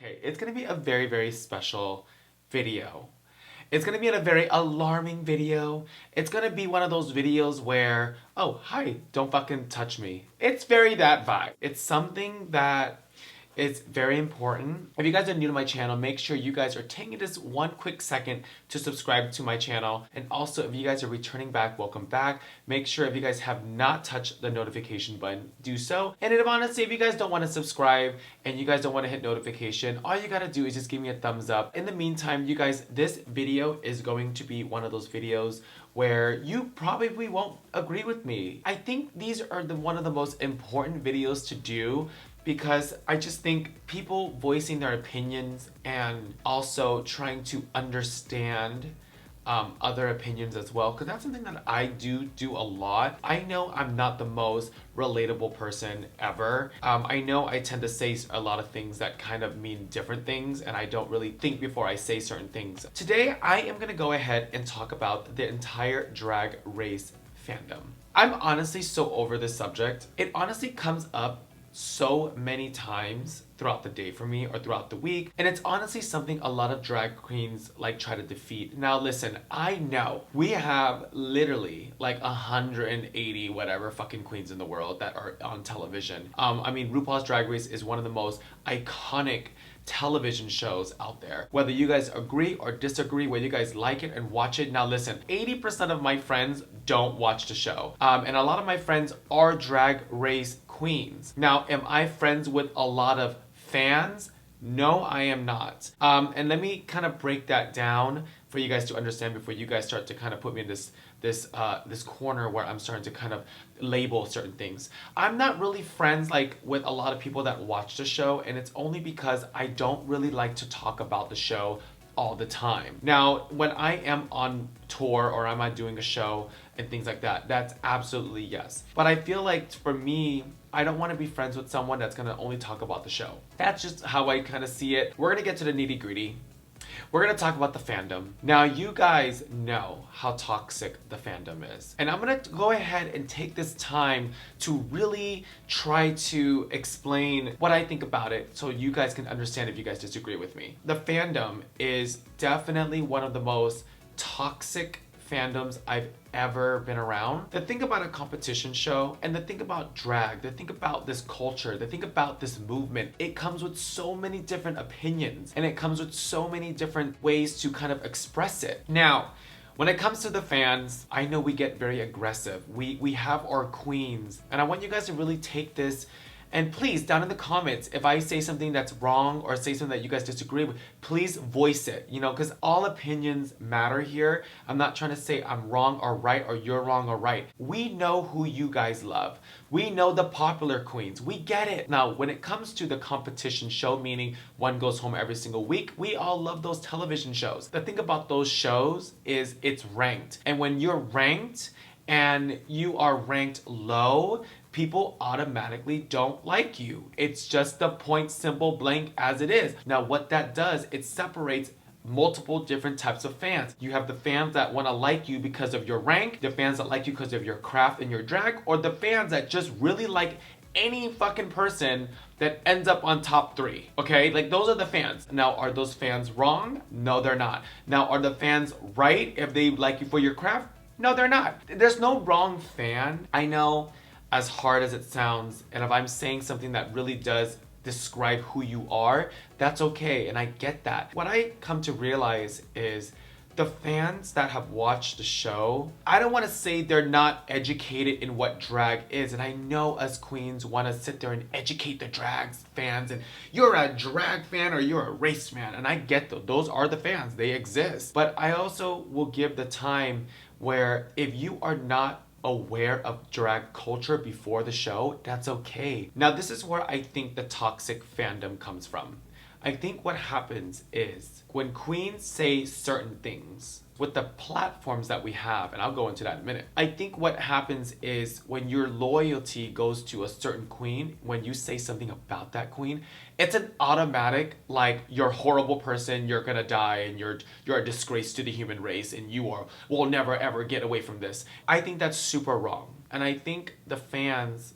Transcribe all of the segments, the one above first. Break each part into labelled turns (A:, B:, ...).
A: Okay, it's gonna be a very, very special video. It's gonna be a very alarming video. It's gonna be one of those videos where, oh, hi, don't fucking touch me. It's very that vibe. It's something that is very important. If you guys are new to my channel, make sure you guys are taking this one quick second to subscribe to my channel. And also, if you guys are returning back, welcome back. Make sure if you guys have not touched the notification button, do so. And if honestly, if you guys don't want to subscribe and you guys don't want to hit notification, all you gotta do is just give me a thumbs up. In the meantime, you guys, this video is going to be one of those videos where you probably won't agree with me. I think these are one of the most important videos to do because I just think people voicing their opinions and also trying to understand other opinions as well, because that's something that I do a lot. I know I'm not the most relatable person ever. I know I tend to say a lot of things that kind of mean different things, and I don't really think before I say certain things. Today, I am gonna go ahead and talk about the entire Drag Race fandom. I'm honestly so over this subject. It honestly comes up so many times throughout the day for me or throughout the week, and it's honestly something a lot of drag queens like try to defeat. Now listen, I know we have literally like 180 whatever fucking queens in the world that are on television. I mean, RuPaul's Drag Race is one of the most iconic television shows out there. Whether you guys agree or disagree, whether you guys like it and watch it. Now listen, 80% of my friends don't watch the show. And a lot of my friends are Drag Race queens. Now, am I friends with a lot of fans? No, I am not. And let me kind of break that down for you guys to understand before you guys start to kind of put me in this corner where I'm starting to kind of label certain things. I'm not really friends like with a lot of people that watch the show, and it's only because I don't really like to talk about the show all the time. Now, when I am on tour or I'm doing a show and things like that, that's absolutely yes. But I feel like for me, I don't want to be friends with someone that's gonna only talk about the show. That's just how I kind of see it. We're gonna get to the nitty gritty. We're gonna talk about the fandom. Now, you guys know how toxic the fandom is. And I'm gonna go ahead and take this time to really try to explain what I think about it so you guys can understand if you guys disagree with me. The fandom is definitely one of the most toxic fandoms I've ever been around. The thing about a competition show and the thing about drag, the thing about this culture, the thing about this movement, it comes with so many different opinions and it comes with so many different ways to kind of express it. Now, when it comes to the fans, I know we get very aggressive. We have our queens, and I want you guys to really take this. And please, down in the comments, if I say something that's wrong or say something that you guys disagree with, please voice it, you know, because all opinions matter here. I'm not trying to say I'm wrong or right or you're wrong or right. We know who you guys love. We know the popular queens. We get it. Now, when it comes to the competition show, meaning one goes home every single week, we all love those television shows. The thing about those shows is it's ranked. And when you're ranked and you are ranked low, people automatically don't like you. It's just the point simple blank as it is. Now what that does, it separates multiple different types of fans. You have the fans that want to like you because of your rank, the fans that like you because of your craft and your drag, or the fans that just really like any fucking person that ends up on top 3, okay? Like, those are the fans. Now, are those fans wrong? No, they're not. Now, are the fans right if they like you for your craft? No, they're not. There's no wrong fan. I know, as hard as it sounds, and if I'm saying something that really does describe who you are, that's okay, and I get that. What I come to realize is the fans that have watched the show, I don't want to say they're not educated in what drag is, and I know us queens want to sit there and educate the drag fans, and you're a drag fan or you're a race fan, and I get those are the fans, they exist. But I also will give the time where if you are not aware of drag culture before the show, that's okay. Now, this is where I think the toxic fandom comes from. I think what happens is when queens say certain things with the platforms that we have, and I'll go into that in a minute. I think what happens is when your loyalty goes to a certain queen, when you say something about that queen, it's an automatic, like, you're a horrible person, you're gonna die, and you're a disgrace to the human race, and will never ever get away from this. I think that's super wrong. And I think the fans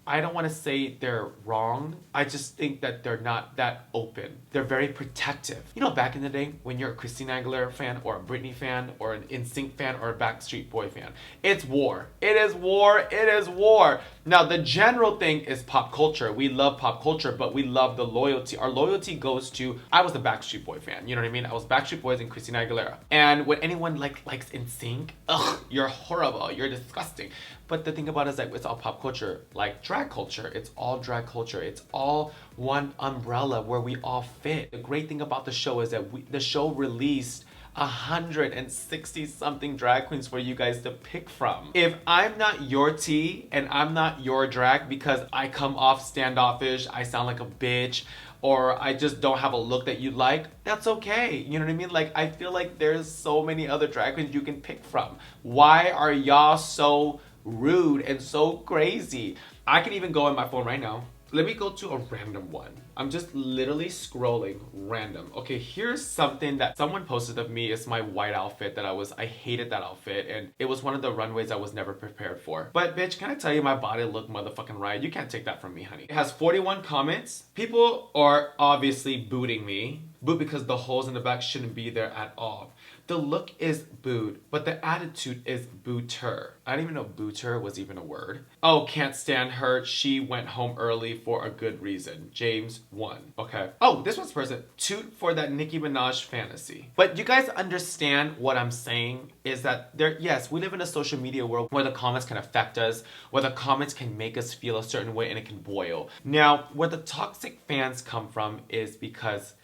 A: I don't want to say they're wrong. I just think that they're not that open. They're very protective. You know, back in the day, when you're a Christina Aguilera fan or a Britney fan or an NSYNC fan or a Backstreet Boy fan, it's war. It is war. It is war. Now, the general thing is pop culture. We love pop culture, but we love the loyalty. Our loyalty goes to, I was a Backstreet Boy fan. You know what I mean? I was Backstreet Boys and Christina Aguilera. And when anyone likes NSYNC, ugh, you're horrible. You're disgusting. But the thing about it is that it's all pop culture, like drag culture. It's all drag culture. It's all one umbrella where we all fit. The great thing about the show is that the show released 160 something drag queens for you guys to pick from. If I'm not your tea and I'm not your drag because I come off standoffish, I sound like a bitch, or I just don't have a look that you like, that's okay. You know what I mean? Like, I feel like there's so many other drag queens you can pick from. Why are y'all so rude and so crazy? I can even go on my phone right now. Let me go to a random one. I'm just literally scrolling random. Okay, here's something that someone posted of me. It's my white outfit that I hated that outfit, and it was one of the runways I was never prepared for. But bitch, can I tell you, my body looked motherfucking right. You can't take that from me, honey. It has 41 comments. People are obviously booting me. Boot because the holes in the back shouldn't be there at all. The look is booed, but the attitude is booter. I didn't even know booter was even a word. Oh, can't stand her. She went home early for a good reason. James 1. Okay. Oh, this one's person. Toot for that Nicki Minaj fantasy. But you guys understand what I'm saying is that yes, we live in a social media world where the comments can affect us, where the comments can make us feel a certain way and it can boil. Now, where the toxic fans come from is because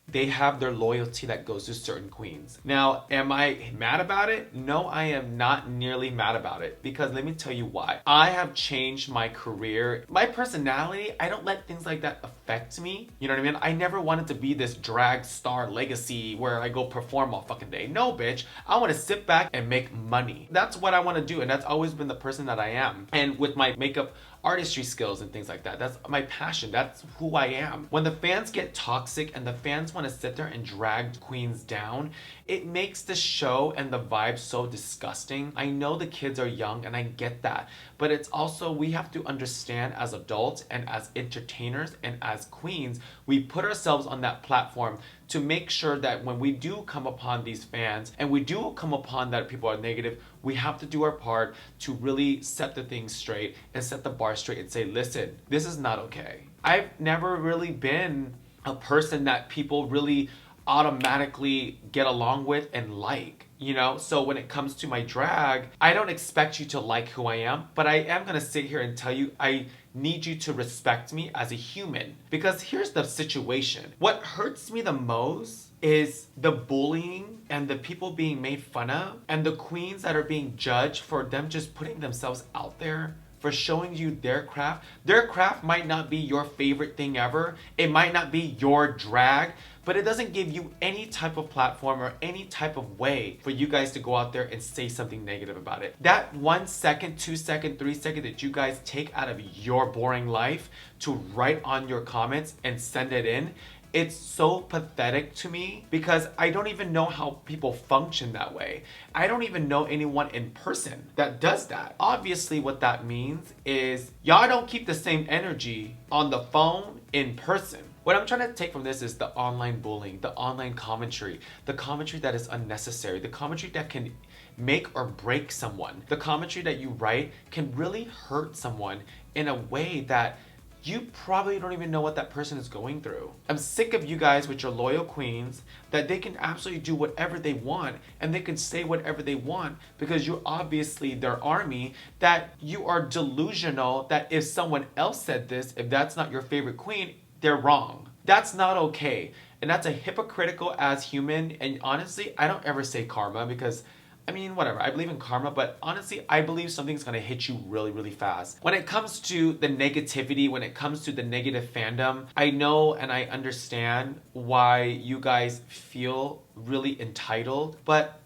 A: they have their loyalty that goes to certain queens. Now, am I mad about it? No, I am not nearly mad about it, because let me tell you why. I have changed my career. My personality, I don't let things like that affect me. You know what I mean? I never wanted to be this drag star legacy where I go perform all fucking day. No, bitch. I want to sit back and make money. That's what I want to do, and that's always been the person that I am. And with my makeup artistry skills and things like that, that's my passion. That's who I am. When the fans get toxic and the fans want to sit there and drag queens down, it makes the show and the vibe so disgusting. I know the kids are young and I get that, but it's also, we have to understand as adults and as entertainers and as queens, we put ourselves on that platform to make sure that when we do come upon these fans and we do come upon that people are negative, we have to do our part to really set the things straight and set the bar straight and say, listen, this is not okay. I've never really been a person that people really automatically get along with and like, you know? So when it comes to my drag, I don't expect you to like who I am, but I am gonna sit here and tell you, I need you to respect me as a human. Because here's the situation. What hurts me the most is the bullying and the people being made fun of and the queens that are being judged for them just putting themselves out there, for showing you their craft. Their craft might not be your favorite thing ever. It might not be your drag, but it doesn't give you any type of platform or any type of way for you guys to go out there and say something negative about it. That 1 second, 2 second, 3 second that you guys take out of your boring life to write on your comments and send it in, it's so pathetic to me, because I don't even know how people function that way. I don't even know anyone in person that does that. Obviously, what that means is y'all don't keep the same energy on the phone in person. What I'm trying to take from this is the online bullying, the online commentary, the commentary that is unnecessary, the commentary that can make or break someone. The commentary that you write can really hurt someone in a way that you probably don't even know what that person is going through. I'm sick of you guys with your loyal queens that they can absolutely do whatever they want and they can say whatever they want because you're obviously their army, that you are delusional that if someone else said this, if that's not your favorite queen, they're wrong. That's not okay. And that's a hypocritical as human. And honestly, I don't ever say karma because I mean, whatever, I believe in karma, but honestly, I believe something's gonna hit you really, really fast. When it comes to the negativity, when it comes to the negative fandom, I know and I understand why you guys feel really entitled, but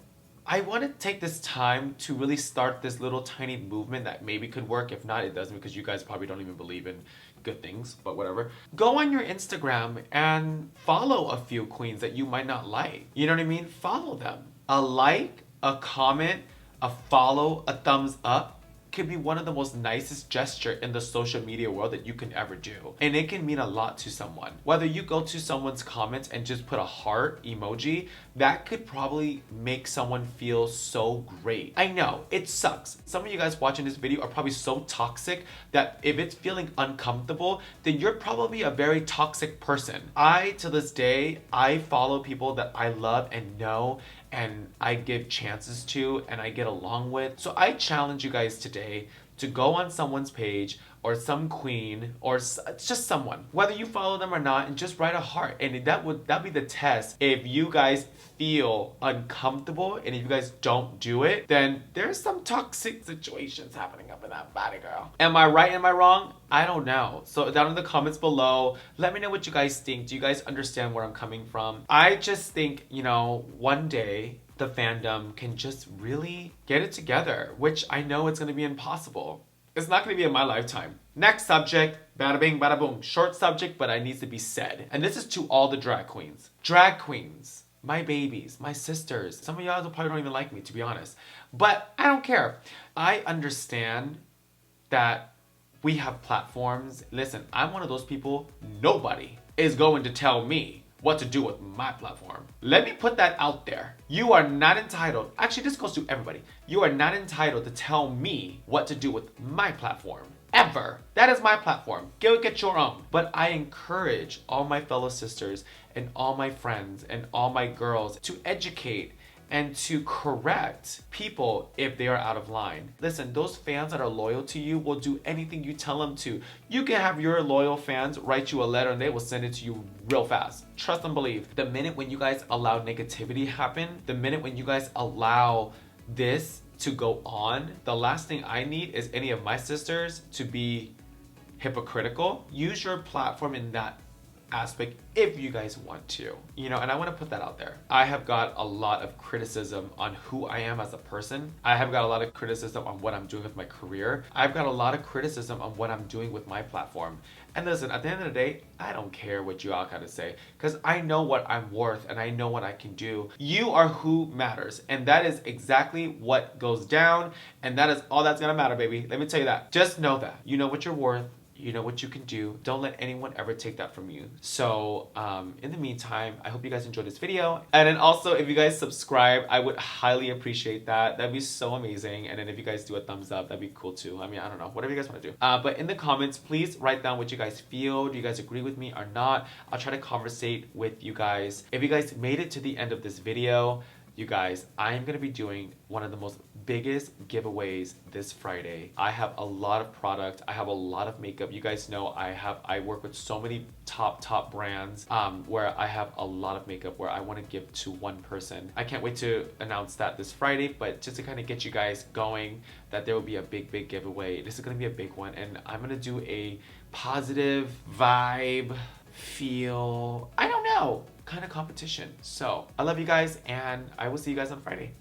A: I want to take this time to really start this little tiny movement that maybe could work. If not, it doesn't, because you guys probably don't even believe in good things, but whatever. Go on your Instagram and follow a few queens that you might not like. You know what I mean? Follow them. A like, a comment, a follow, a thumbs up could be one of the most nicest gesture in the social media world that you can ever do. And it can mean a lot to someone. Whether you go to someone's comments and just put a heart emoji, that could probably make someone feel so great. I know, it sucks. Some of you guys watching this video are probably so toxic that if it's feeling uncomfortable, then you're probably a very toxic person. To this day, I follow people that I love and know and I give chances to and I get along with. So I challenge you guys today to go on someone's page or some queen or just someone, whether you follow them or not, and just write a heart. And that'd be the test. If you guys feel uncomfortable and if you guys don't do it, then there's some toxic situations happening up in that body, girl. Am I right? Am I wrong? I don't know. So down in the comments below, let me know what you guys think. Do you guys understand where I'm coming from? I just think, you know, one day the fandom can just really get it together, which I know it's gonna be impossible. It's not gonna be in my lifetime. Next subject, bada bing, bada boom. Short subject, but it needs to be said. And this is to all the drag queens. Drag queens, my babies, my sisters. Some of y'all probably don't even like me, to be honest. But I don't care. I understand that we have platforms. Listen, I'm one of those people, nobody is going to tell me what to do with my platform. Let me put that out there. You are not entitled, actually this goes to everybody, you are not entitled to tell me what to do with my platform. Ever. That is my platform. Go get your own. But I encourage all my fellow sisters and all my friends and all my girls to educate and to correct people if they are out of line. Listen, those fans that are loyal to you will do anything you tell them to. You can have your loyal fans write you a letter and they will send it to you real fast. Trust and believe. The minute when you guys allow negativity happen, the minute when you guys allow this to go on, the last thing I need is any of my sisters to be hypocritical. Use your platform in that aspect if you guys want to, you know, and I want to put that out there. I have got a lot of criticism on who I am as a person. I have got a lot of criticism on what I'm doing with my career. I've got a lot of criticism on what I'm doing with my platform. And listen, at the end of the day, I don't care what you all gotta say, because I know what I'm worth and I know what I can do. You are who matters, and that is exactly what goes down, and that is all that's gonna matter, baby. Let me tell you that. Just know that. You know what you're worth. You know what you can do. Don't let anyone ever take that from you. So in the meantime, I hope you guys enjoyed this video. And then also, if you guys subscribe, I would highly appreciate that. That'd be so amazing. And then if you guys do a thumbs up, that'd be cool too. I mean, I don't know, whatever you guys want to do. But in the comments, please write down what you guys feel. Do you guys agree with me or not? I'll try to conversate with you guys. If you guys made it to the end of this video, you guys, I am going to be doing one of the most biggest giveaways this Friday. I have a lot of product. I have a lot of makeup. You guys know I work with so many top brands where I have a lot of makeup where I want to give to one person. I can't wait to announce that this Friday, but just to kind of get you guys going that there will be a big giveaway. This is going to be a big one, and I'm going to do a positive vibe, feel, I don't know, kind of competition. So I love you guys, and I will see you guys on Friday.